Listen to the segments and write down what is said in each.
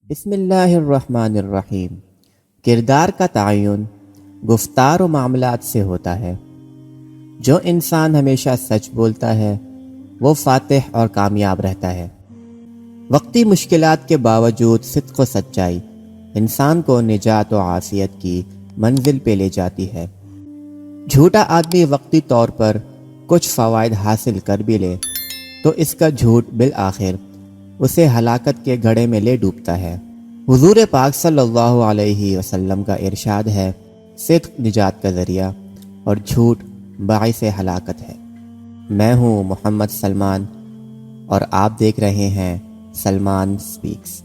بسم اللہ الرحمن الرحیم۔ کردار کا تعین گفتار و معاملات سے ہوتا ہے۔ جو انسان ہمیشہ سچ بولتا ہے وہ فاتح اور کامیاب رہتا ہے۔ وقتی مشکلات کے باوجود صدق و سچائی انسان کو نجات و عافیت کی منزل پہ لے جاتی ہے۔ جھوٹا آدمی وقتی طور پر کچھ فوائد حاصل کر بھی لے تو اس کا جھوٹ بالآخر اسے ہلاکت کے گڑھے میں لے ڈوبتا ہے۔ حضور پاک صلی اللہ علیہ وسلم کا ارشاد ہے، صدق نجات کا ذریعہ اور جھوٹ باعث ہلاکت ہے۔ میں ہوں محمد سلمان اور آپ دیکھ رہے ہیں سلمان سپیکس۔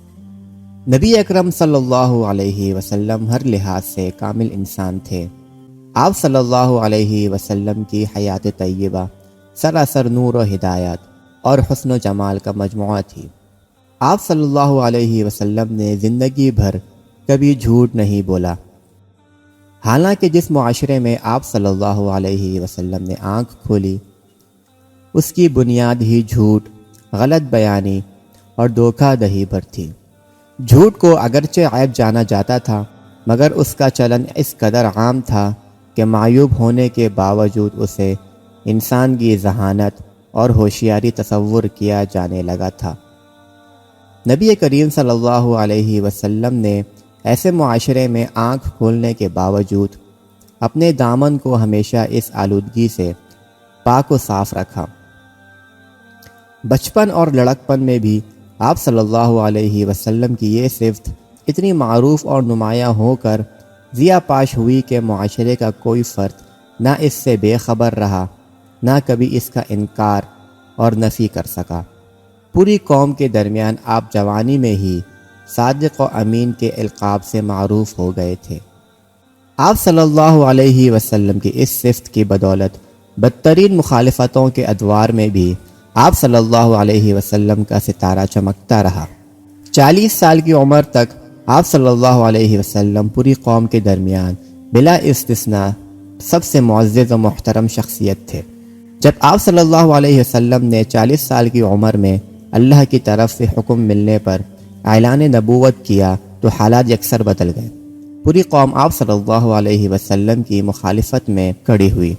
نبی اکرم صلی اللہ علیہ وسلم ہر لحاظ سے کامل انسان تھے۔ آپ صلی اللہ علیہ وسلم کی حیات طیبہ سراسر نور و ہدایت اور حسن و جمال کا مجموعہ تھی۔ آپ صلی اللہ علیہ وسلم نے زندگی بھر کبھی جھوٹ نہیں بولا۔ حالانکہ جس معاشرے میں آپ صلی اللہ علیہ وسلم نے آنکھ کھولی اس کی بنیاد ہی جھوٹ، غلط بیانی اور دھوکہ دہی پر تھی۔ جھوٹ کو اگرچہ عیب جانا جاتا تھا مگر اس کا چلن اس قدر عام تھا کہ معیوب ہونے کے باوجود اسے انسان کی ذہانت اور ہوشیاری تصور کیا جانے لگا تھا۔ نبی کریم صلی اللہ علیہ وسلم نے ایسے معاشرے میں آنکھ کھولنے کے باوجود اپنے دامن کو ہمیشہ اس آلودگی سے پاک و صاف رکھا۔ بچپن اور لڑکپن میں بھی آپ صلی اللہ علیہ وسلم کی یہ صفت اتنی معروف اور نمایاں ہو کر ضیا پاش ہوئی کہ معاشرے کا کوئی فرد نہ اس سے بے خبر رہا، نہ کبھی اس کا انکار اور نفی کر سکا۔ پوری قوم کے درمیان آپ جوانی میں ہی صادق و امین کے القاب سے معروف ہو گئے تھے۔ آپ صلی اللہ علیہ وسلم کی اس صفت کی بدولت بدترین مخالفتوں کے ادوار میں بھی آپ صلی اللہ علیہ وسلم کا ستارہ چمکتا رہا۔ 40 سال کی عمر تک آپ صلی اللہ علیہ وسلم پوری قوم کے درمیان بلا استثناء سب سے معزز و محترم شخصیت تھے۔ جب آپ صلی اللہ علیہ وسلم نے 40 سال کی عمر میں اللہ کی طرف سے حکم ملنے پر اعلان نبوت کیا تو حالات یکسر بدل گئے۔ پوری قوم آپ صلی اللہ علیہ وسلم کی مخالفت میں کھڑی ہوئی۔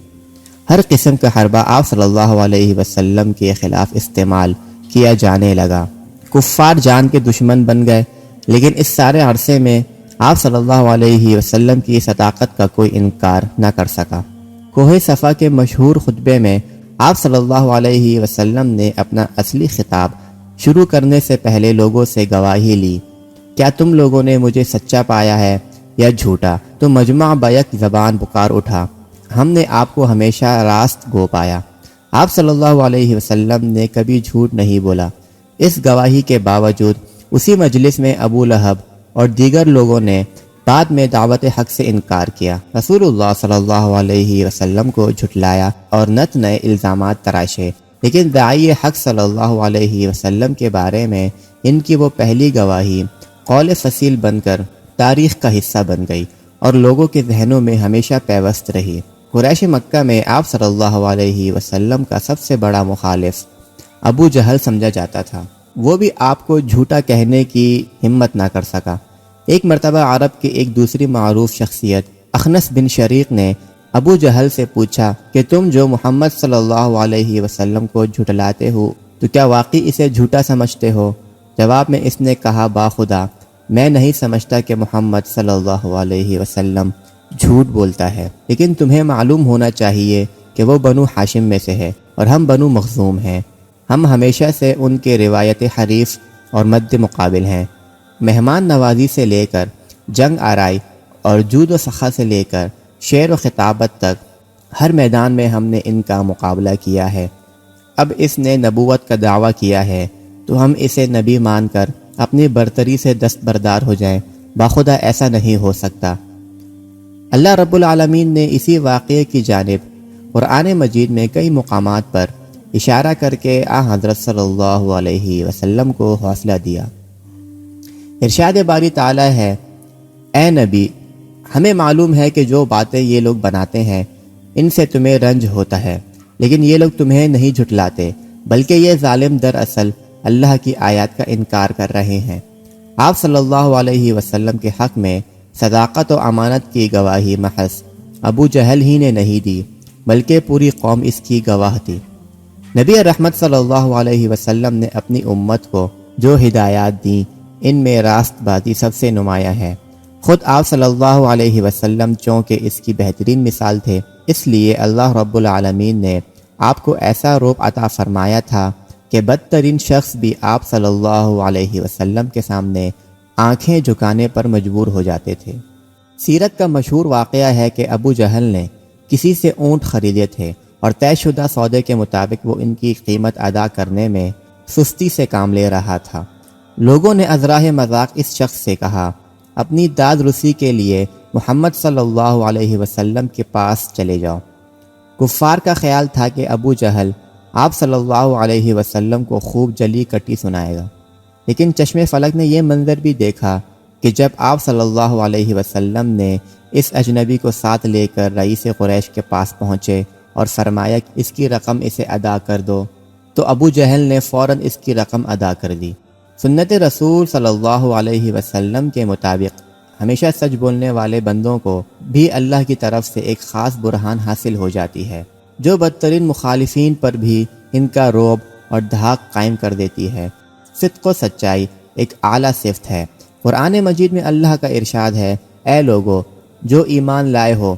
ہر قسم کا حربہ آپ صلی اللہ علیہ وسلم کے خلاف استعمال کیا جانے لگا۔ کفار جان کے دشمن بن گئے، لیکن اس سارے عرصے میں آپ صلی اللہ علیہ وسلم کی صداقت کا کوئی انکار نہ کر سکا۔ کوہ صفا کے مشہور خطبے میں آپ صلی اللہ علیہ وسلم نے اپنا اصلی خطاب شروع کرنے سے پہلے لوگوں سے گواہی لی، کیا تم لوگوں نے مجھے سچا پایا ہے یا جھوٹا؟ تو مجمع بیک زبان پکار اٹھا، ہم نے آپ کو ہمیشہ راست گو پایا۔ آپ صلی اللہ علیہ وسلم نے کبھی جھوٹ نہیں بولا۔ اس گواہی کے باوجود اسی مجلس میں ابو لہب اور دیگر لوگوں نے بعد میں دعوت حق سے انکار کیا، رسول اللہ صلی اللہ علیہ وسلم کو جھٹلایا اور نت نئے الزامات تراشے، لیکن داعی حق صلی اللہ علیہ وسلم کے بارے میں ان کی وہ پہلی گواہی قول فصیل بن کر تاریخ کا حصہ بن گئی اور لوگوں کے ذہنوں میں ہمیشہ پیوست رہی۔ قریش مکہ میں آپ صلی اللہ علیہ وسلم کا سب سے بڑا مخالف ابو جہل سمجھا جاتا تھا۔ وہ بھی آپ کو جھوٹا کہنے کی ہمت نہ کر سکا۔ ایک مرتبہ عرب کی ایک دوسری معروف شخصیت اخنس بن شریق نے ابو جہل سے پوچھا کہ تم جو محمد صلی اللہ علیہ وسلم کو جھٹلاتے ہو تو کیا واقعی اسے جھوٹا سمجھتے ہو؟ جواب میں اس نے کہا، باخدا میں نہیں سمجھتا کہ محمد صلی اللہ علیہ وسلم جھوٹ بولتا ہے، لیکن تمہیں معلوم ہونا چاہیے کہ وہ بنو ہاشم میں سے ہے اور ہم بنو مخزوم ہیں۔ ہم ہمیشہ سے ان کے روایت حریف اور مد مقابل ہیں۔ مہمان نوازی سے لے کر جنگ آرائی اور جود و سخا سے لے کر شعر و خطابت تک ہر میدان میں ہم نے ان کا مقابلہ کیا ہے۔ اب اس نے نبوت کا دعویٰ کیا ہے تو ہم اسے نبی مان کر اپنی برتری سے دستبردار ہو جائیں، باخدا ایسا نہیں ہو سکتا۔ اللہ رب العالمین نے اسی واقعے کی جانب قرآن مجید میں کئی مقامات پر اشارہ کر کے حضرت صلی اللہ علیہ وسلم کو حوصلہ دیا۔ ارشاد باری تعالیٰ ہے، اے نبی ہمیں معلوم ہے کہ جو باتیں یہ لوگ بناتے ہیں ان سے تمہیں رنج ہوتا ہے، لیکن یہ لوگ تمہیں نہیں جھٹلاتے، بلکہ یہ ظالم دراصل اللہ کی آیات کا انکار کر رہے ہیں۔ آپ صلی اللہ علیہ وسلم کے حق میں صداقت و امانت کی گواہی محض ابو جہل ہی نے نہیں دی بلکہ پوری قوم اس کی گواہ تھی۔ نبی رحمت صلی اللہ علیہ وسلم نے اپنی امت کو جو ہدایات دیں ان میں راست بازی سب سے نمایاں ہے۔ خود آپ صلی اللہ علیہ وسلم چونکہ اس کی بہترین مثال تھے، اس لیے اللہ رب العالمین نے آپ کو ایسا روپ عطا فرمایا تھا کہ بدترین شخص بھی آپ صلی اللہ علیہ وسلم کے سامنے آنکھیں جھکانے پر مجبور ہو جاتے تھے۔ سیرت کا مشہور واقعہ ہے کہ ابو جہل نے کسی سے اونٹ خریدے تھے اور طے شدہ سودے کے مطابق وہ ان کی قیمت ادا کرنے میں سستی سے کام لے رہا تھا۔ لوگوں نے ازراہ مذاق اس شخص سے کہا، اپنی داد رسی کے لیے محمد صلی اللہ علیہ وسلم کے پاس چلے جاؤ۔ کفار کا خیال تھا کہ ابو جہل آپ صلی اللہ علیہ وسلم کو خوب جلی کٹی سنائے گا، لیکن چشم فلک نے یہ منظر بھی دیکھا کہ جب آپ صلی اللہ علیہ وسلم نے اس اجنبی کو ساتھ لے کر رئیس قریش کے پاس پہنچے اور فرمایا کہ اس کی رقم اسے ادا کر دو، تو ابو جہل نے فوراً اس کی رقم ادا کر دی۔ سنت رسول صلی اللہ علیہ وسلم کے مطابق ہمیشہ سچ بولنے والے بندوں کو بھی اللہ کی طرف سے ایک خاص برہان حاصل ہو جاتی ہے جو بدترین مخالفین پر بھی ان کا رعب اور دھاک قائم کر دیتی ہے۔ صدق و سچائی ایک اعلیٰ صفت ہے۔ قرآن مجید میں اللہ کا ارشاد ہے، اے لوگو جو ایمان لائے ہو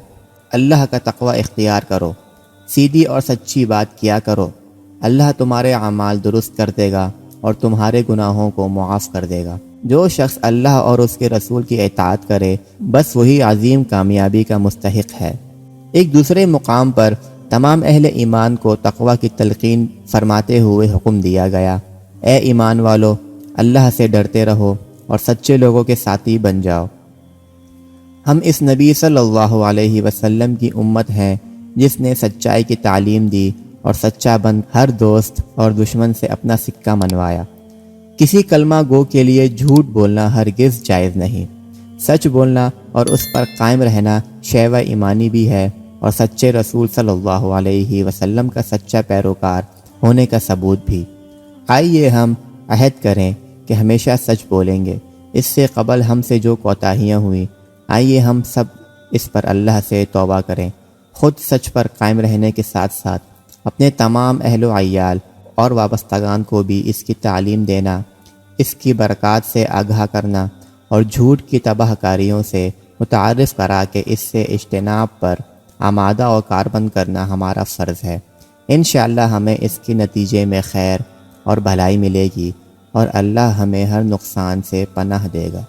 اللہ کا تقوی اختیار کرو، سیدھی اور سچی بات کیا کرو، اللہ تمہارے اعمال درست کر دے گا اور تمہارے گناہوں کو معاف کر دے گا۔ جو شخص اللہ اور اس کے رسول کی اطاعت کرے بس وہی عظیم کامیابی کا مستحق ہے۔ ایک دوسرے مقام پر تمام اہل ایمان کو تقوی کی تلقین فرماتے ہوئے حکم دیا گیا، اے ایمان والو اللہ سے ڈرتے رہو اور سچے لوگوں کے ساتھی بن جاؤ۔ ہم اس نبی صلی اللہ علیہ وسلم کی امت ہیں جس نے سچائی کی تعلیم دی اور سچا بند ہر دوست اور دشمن سے اپنا سکہ منوایا۔ کسی کلمہ گو کے لیے جھوٹ بولنا ہرگز جائز نہیں۔ سچ بولنا اور اس پر قائم رہنا شیوہ ایمانی بھی ہے اور سچے رسول صلی اللہ علیہ وسلم کا سچا پیروکار ہونے کا ثبوت بھی۔ آئیے ہم عہد کریں کہ ہمیشہ سچ بولیں گے۔ اس سے قبل ہم سے جو کوتاہیاں ہوئیں آئیے ہم سب اس پر اللہ سے توبہ کریں، خود سچ پر قائم رہنے کے ساتھ ساتھ اپنے تمام اہل و عیال اور وابستگان کو بھی اس کی تعلیم دینا، اس کی برکات سے آگاہ کرنا اور جھوٹ کی تباہ کاریوں سے متعارف کرا کے اس سے اجتناب پر آمادہ و کاربند کرنا ہمارا فرض ہے۔ انشاءاللہ ہمیں اس کے نتیجے میں خیر اور بھلائی ملے گی اور اللہ ہمیں ہر نقصان سے پناہ دے گا۔